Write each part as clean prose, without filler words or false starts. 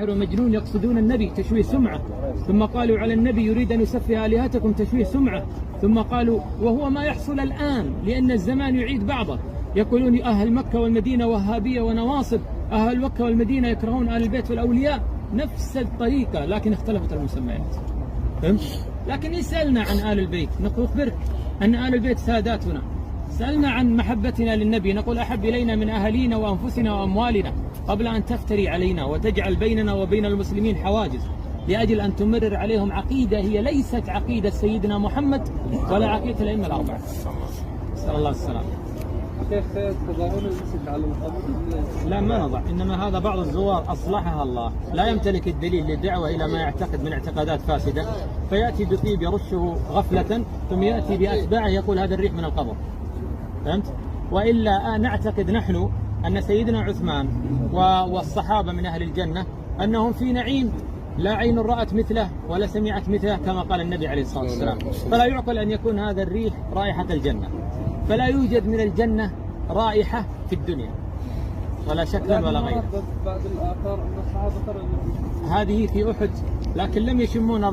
ساحر ومجنون يقصدون النبي تشويه سمعة، ثم قالوا على النبي يريد أن يسفه آلهتكم تشويه سمعة، ثم قالوا وهو ما يحصل الآن لأن الزمان يعيد بعضه، يقولون أهل مكة والمدينة وهابية ونواصب، أهل مكة والمدينة يكرهون آل البيت والأولياء، نفس الطريقة لكن اختلفت المسميات. فهمت؟ لكن يسألنا عن آل البيت نخبرك أن آل البيت ساداتنا. سألنا عن محبتنا للنبي نقول أحب إلينا من أهلينا وأنفسنا وأموالنا، قبل أن تفتري علينا وتجعل بيننا وبين المسلمين حواجز لأجل أن تمرر عليهم عقيدة هي ليست عقيدة سيدنا محمد ولا عقيدة الأئمة الأربعة. نسأل الله السلامة. كيف تضعون المسك على القبر؟ لا ما نضع، إنما هذا بعض الزوار أصلحها الله لا يمتلك الدليل للدعوة إلى ما يعتقد من اعتقادات فاسدة، فيأتي بطيب يرشه غفلة ثم يأتي بأتباعه يقول هذا الريح من القبر. فهمت؟ وإلا نعتقد نحن أن سيدنا عثمان والصحابة من أهل الجنة أنهم في نعيم لا عين رأت مثله ولا سمعت مثله كما قال النبي عليه الصلاة والسلام. فلا يعقل أن يكون هذا الريح رائحة الجنة، فلا يوجد من الجنة رائحة في الدنيا ولا شكلا ولا غيره. بعد الآثار أن الصحابة ترى هذه في أحد، لكن لم يشمون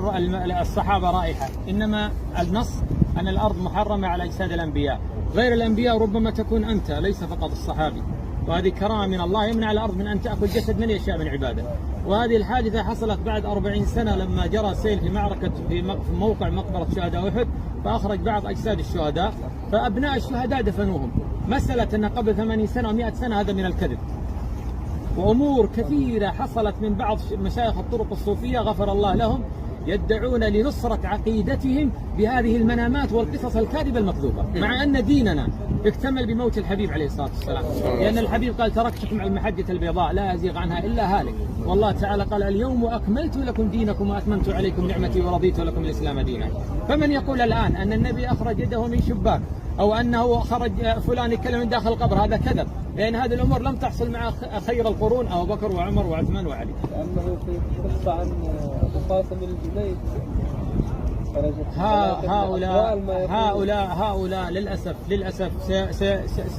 الصحابة رائحة، إنما النص أن الأرض محرمة على أجساد الأنبياء، غير الأنبياء ربما تكون أنت ليس فقط الصحابي، وهذه كرامة من الله يمنع الأرض من أن تأكل جسد من أشياء من عباده. وهذه الحادثة حصلت بعد 40 سنة لما جرى سيل في معركة في موقع مقبرة شهداء أحد، فأخرج بعض أجساد الشهداء، فأبناء الشهداء دفنوهم. مسألة أن قبل 80 سنة و100 سنة هذا من الكذب. وأمور كثيرة حصلت من بعض مشايخ الطرق الصوفية غفر الله لهم يدعون لنصرة عقيدتهم بهذه المنامات والقصص الكاذبة المكذوبة، مع أن ديننا اكتمل بموت الحبيب عليه الصلاة والسلام، لأن الحبيب قال تركتكم على المحجة البيضاء لا يزيغ عنها إلا هالك، والله تعالى قال اليوم أكملت لكم دينكم وأتممت عليكم نعمتي ورضيت لكم الإسلام دينا. فمن يقول الآن أن النبي أخرج يده من شباك أو أنه خرج فلان يتكلم من داخل القبر هذا كذب، لأن هذه الأمور لم تحصل مع خير القرون أبو بكر وعمر وعثمان وعلي. لأنه في قصة عن أبو قاسم الجنيد هؤلاء للأسف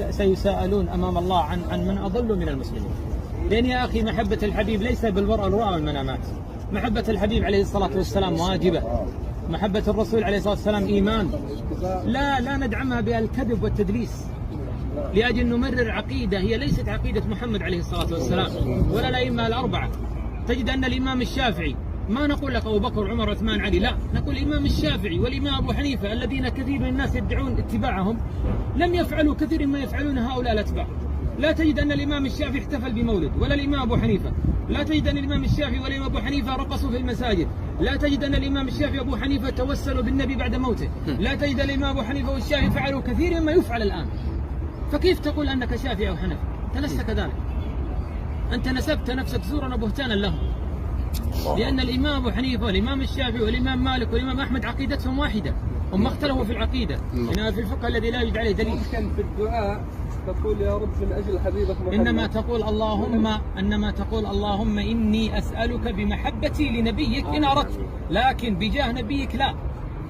سيساءلون أمام الله عن من أضلوا من المسلمين. لأن يا أخي محبة الحبيب ليس بالرؤى والمنامات، محبة الحبيب عليه الصلاة والسلام واجبة، محبة الرسول عليه الصلاة والسلام إيمان، لا ندعمها بالكذب والتدليس لأجل نمرر عقيدة هي ليست عقيدة محمد عليه الصلاة والسلام ولا الأئمة الأربعة. تجد أن الإمام الشافعي، ما نقول لك أبو بكر عمر عثمان علي، لا، نقول الإمام الشافعي والإمام أبو حنيفة الذين كثير من الناس يدعون اتباعهم لم يفعلوا كثير ما يفعلون هؤلاء الأتباع. لا تجد أن الإمام الشافعي احتفل بمولد، ولا الإمام أبو حنيفة، لا تجد أن الإمام الشافعي والإمام أبو حنيفة رقصوا في المساجد، لا تجد أن الإمام الشافعي وأبو حنيفة توسلوا بالنبي بعد موته، لا تجد الإمام أبو حنيفة والشافعي فعلوا كثير مما يفعل الآن. فكيف تقول أنك شافعي أو حنفي؟ أنت لست كذلك، أنت نسبت نفسك زورا وبهتانا لهم، لأن الإمام أبو حنيفة والإمام الشافعي والإمام مالك والإمام أحمد عقيدتهم واحدة، هم اختلفوا في العقيدة، إنما في الفقه الذي لا يوجد عليه دليل. ممكن في الدعاء تقول يا رب من أجل حبيبك محمد، إنما تقول اللهم إني أسألك بمحبتي لنبيك إن أردت، لكن بجاه نبيك لا،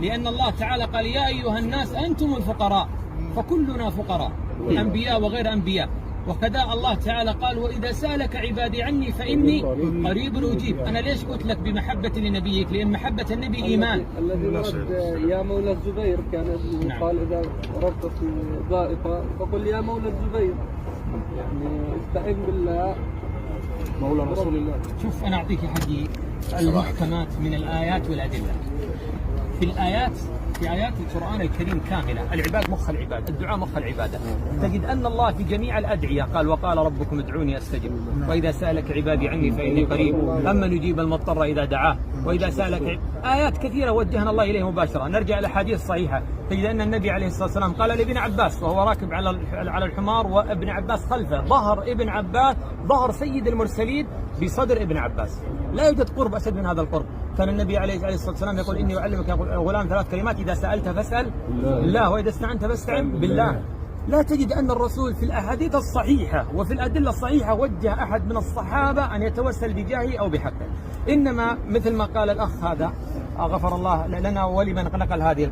لأن الله تعالى قال يا أيها الناس أنتم الفقراء فكلنا فقراء، أنبياء وغير أنبياء. وكذا الله تعالى قال وإذا سألك عبادي عني فإني قريب أجيب. أنا ليش قلت لك بمحبة لنبيك؟ لأن محبة النبي إيمان. الذي ورد يا مولى الزبير كان قال إذا وردت في ضائقة فقل يا مولى الزبير، يعني استعن بالله مولى رسول الله. شوف أنا أعطيك حقي المحكمات من الآيات والأدلة. في آيات القرآن الكريم كاملة العباد مخ العباد، الدعاء مخ العبادة. تجد أن الله في جميع الأدعية قال وقال ربكم ادعوني أستجب، وإذا سألك عبادي عني فإني قريب أما نجيب المضطر إذا دعاه، وإذا سألك آيات كثيرة وجهنا الله إليه مباشرة. نرجع إلى الأحاديث الصحيحة تجد أن النبي عليه الصلاة والسلام قال لابن عباس وهو راكب على الحمار وابن عباس خلفه، ظهر ابن عباس ظهر سيد المرسلين بصدر ابن عباس، لا يوجد قرب أشد من هذا القرب. كان النبي عليه الصلاة والسلام يقول إني أعلمك يا غلام 3 كلمات إذا سألت فاسأل الله وإذا استعنت فاستعن بالله. لا تجد أن الرسول في الأحاديث الصحيحة وفي الأدلة الصحيحة وجه أحد من الصحابة أن يتوسل بجاهه أو بحقه، إنما مثل ما قال الأخ هذا غفر الله لنا ولمن نقل هذه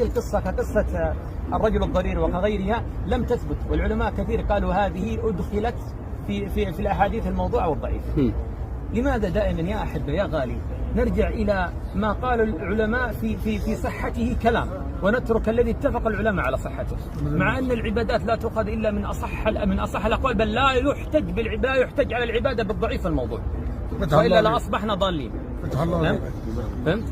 القصة كقصة الرجل الضرير وكغيرها لم تثبت، والعلماء كثير قالوا هذه أدخلت في الأحاديث الموضوعة والضعيفة. لماذا دائما يا أحبة يا غالي نرجع إلى ما قال العلماء في صحته كلام، ونترك الذي اتفق العلماء على صحته، مع أن العبادات لا تؤخذ إلا من أصح الأقوال، بل لا يحتج على العبادة بالضعيف الموضوع، وإلا لأصبحنا ضالين. فهمت؟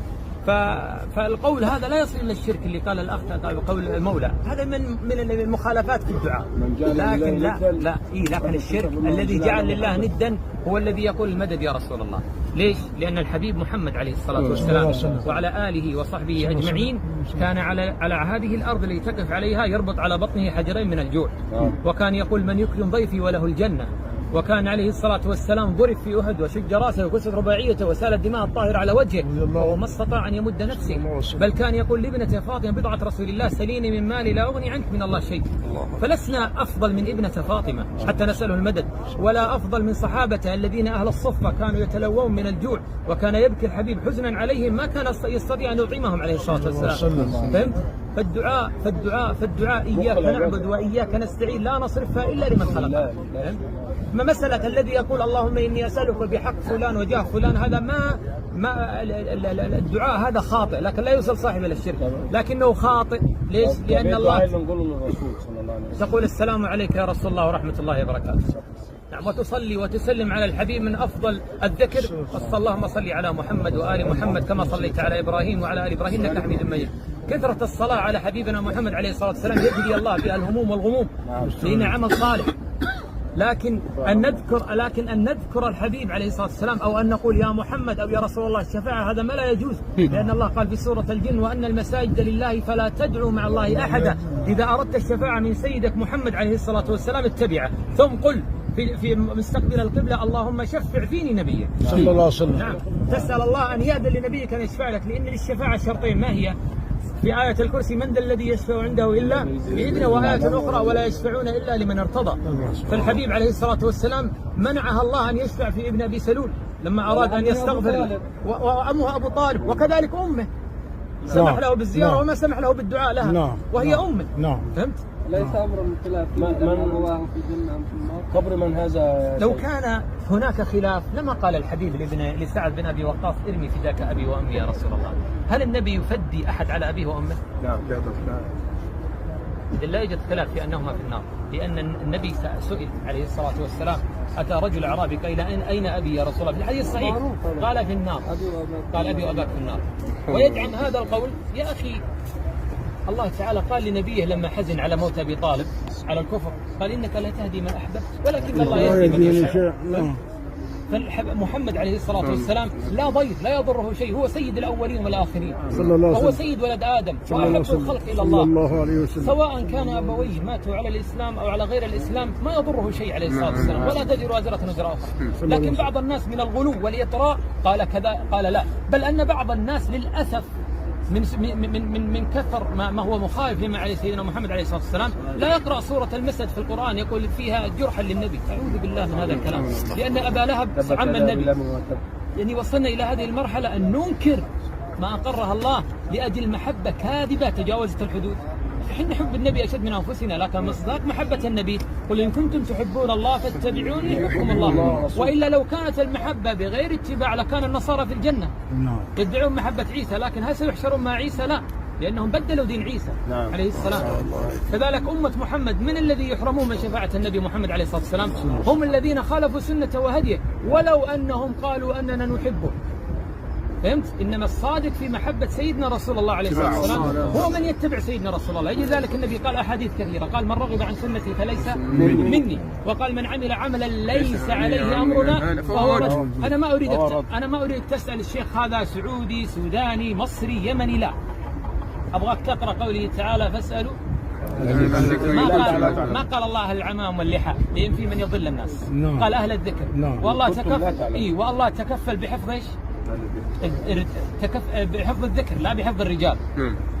فالقول هذا لا يصل إلى الشرك اللي قال الأخ قول المولى، هذا من المخالفات في الدعاء، لكن لكن الشرك الذي جعل لله ندا هو الذي يقول المدد يا رسول الله. ليش؟ لأن الحبيب محمد عليه الصلاة والسلام وعلى آله وصحبه أجمعين كان على هذه الأرض التي تقف عليها يربط على بطنه حجرين من الجوع، وكان يقول من يكرم ضيفي وله الجنة، وكان عليه الصلاة والسلام ضرب في أحد وشج راسه وكسر رباعيته وسال الدماء الطاهرة على وجهه وهو ما استطاع أن يمد نفسه، بل كان يقول لابنته فاطمة بضعة رسول الله سليني من مالي لا أغني عنك من الله شيء. فلسنا أفضل من ابنة فاطمة حتى نسأله المدد، ولا أفضل من صحابته الذين أهل الصفة كانوا يتلوون من الجوع، وكان يبكي الحبيب حزنا عليهم ما كان يستطيع أن يطعمهم عليه الصلاة والسلام. فهمت؟ فالدعاء إياك نعبد وإياك نستعين لا نصرفها إلا لمن خلقها. ما مسألة الذي يقول اللهم إني أسألك بحق فلان وجاه فلان، هذا ما الدعاء هذا خاطئ، لكن لا يوصل صاحب إلى الشرك، لكنه خاطئ. ليش؟ لأن الله تقول السلام عليك يا رسول الله ورحمة الله وبركاته، نعم، وتصلي وتسلم على الحبيب من أفضل الذكر اللهم صل على محمد وآل محمد كما صليت على إبراهيم وعلى آل إبراهيم إنك حميد مجيد. كثرة الصلاة على حبيبنا محمد عليه الصلاة والسلام يجزي الله بها الهموم والغموم لأنه عمل صالح، لكن أن نذكر الحبيب عليه الصلاة والسلام أو أن نقول يا محمد أو يا رسول الله الشفاعة هذا ما لا يجوز، لأن الله قال في سورة الجن وأن المساجد لله فلا تدعوا مع الله أحدا. إذا أردت الشفاعة من سيدك محمد عليه الصلاة والسلام اتبعه، ثم قل في مستقبل القبلة اللهم شفع فيني نبيك صلى الله عليه وسلم. نعم، تسأل الله أن يأذن لنبيك أن يشفع لك، لأن للشفاعة شرطين، ما هي؟ في آية الكرسي من ذا الذي يشفع عنده إلا بإذنه، وآية أخرى ولا يشفعون إلا لمن ارتضى. فالحبيب عليه الصلاة والسلام منعها الله أن يشفع في ابن أبي سلول لما أراد أن يستغفر، وأمه أبو طالب، وكذلك أمه سمح له بالزيارة وما سمح له بالدعاء لها وهي أمه. فهمت؟ ليس أمر من خلاف من رواه في الجنة أم في النار. قبر من هذا؟ لو كان هناك خلاف لما قال الحبيب لسعد بن أبي وقاص ارمي فداك أبي وأمي يا رسول الله. هل النبي يفدي أحد على أبيه وأمه؟ نعم. لا يوجد خلاف في أنهما في النار، لأن النبي سئل عليه الصلاة والسلام أتى رجل أعرابي قال أين أبي يا رسول الله؟ في الحديث الصحيح قال في النار، قال أبي وأباك في النار. ويدعم هذا القول يا أخي الله تعالى قال لنبيه لما حزن على موت أبي طالب على الكفر قال إنك لا تهدي من أحببت ولكن الله يهدي من يشاء. فمحمد عليه الصلاة والسلام لا ضيف لا يضره شيء، هو سيد الأولين والآخرين، وهو سيد ولد آدم وأحب الخلق إلى الله، سواء كان أبويه ماتوا على الإسلام أو على غير الإسلام ما يضره شيء عليه الصلاة والسلام، ولا تزر وازرة وزر أخرى. لكن بعض الناس من الغلو والإطراء قال كذا قال لا، بل أن بعض الناس للأسف من كثر ما هو مخالف لما عليه سيدنا محمد عليه الصلاة والسلام لا يقرأ سورة المسد في القرآن يقول فيها جرحا للنبي. أعوذ بالله من هذا الكلام، لأن أبا لهب عم النبي. يعني وصلنا إلى هذه المرحلة أن ننكر ما أقرها الله لأجل محبة كاذبة تجاوزت الحدود. احنا نحب النبي أشد من أنفسنا، لكن مصداق محبة النبي قل إن كنتم تحبون الله فاتبعوني يحبكم الله. وإلا لو كانت المحبة بغير اتباع لكان النصارى في الجنة يدعون محبة عيسى، لكن هل سيحشرون مع عيسى؟ لا، لأنهم بدلوا دين عيسى عليه السلام. كذلك أمة محمد من الذي يحرمون من شفاعة النبي محمد عليه الصلاة والسلام؟ هم الذين خالفوا سنة وهديه ولو أنهم قالوا أننا نحبه. فهمت؟ إنما الصادق في محبة سيدنا رسول الله عليه الصلاة والسلام هو من يتبع سيدنا رسول الله. يجي ذلك النبي قال أحاديث كثيرة، قال من رغب عن سنتي فليس مني، وقال من عمل عملا ليس عليه أمرنا فهو رد. أنا ما أريدك تسأل الشيخ هذا سعودي سوداني مصري يمني، لا، أبغاك تقرأ قوله تعالى فاسألوا. ما قال الله العمام واللحى لأن في من يضل الناس، قال أهل الذكر. والله تكفل بحفظ ايش؟ بحفظ الذكر لا بحفظ الرجال.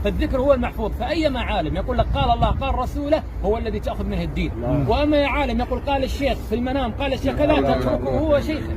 فالذكر هو المحفوظ، فأيما عالم يقول لك قال الله قال رسوله هو الذي تأخذ منه الدين، وأما عالم يقول قال الشيخ في المنام قال الشيخ كذا تتركه هو شيخه.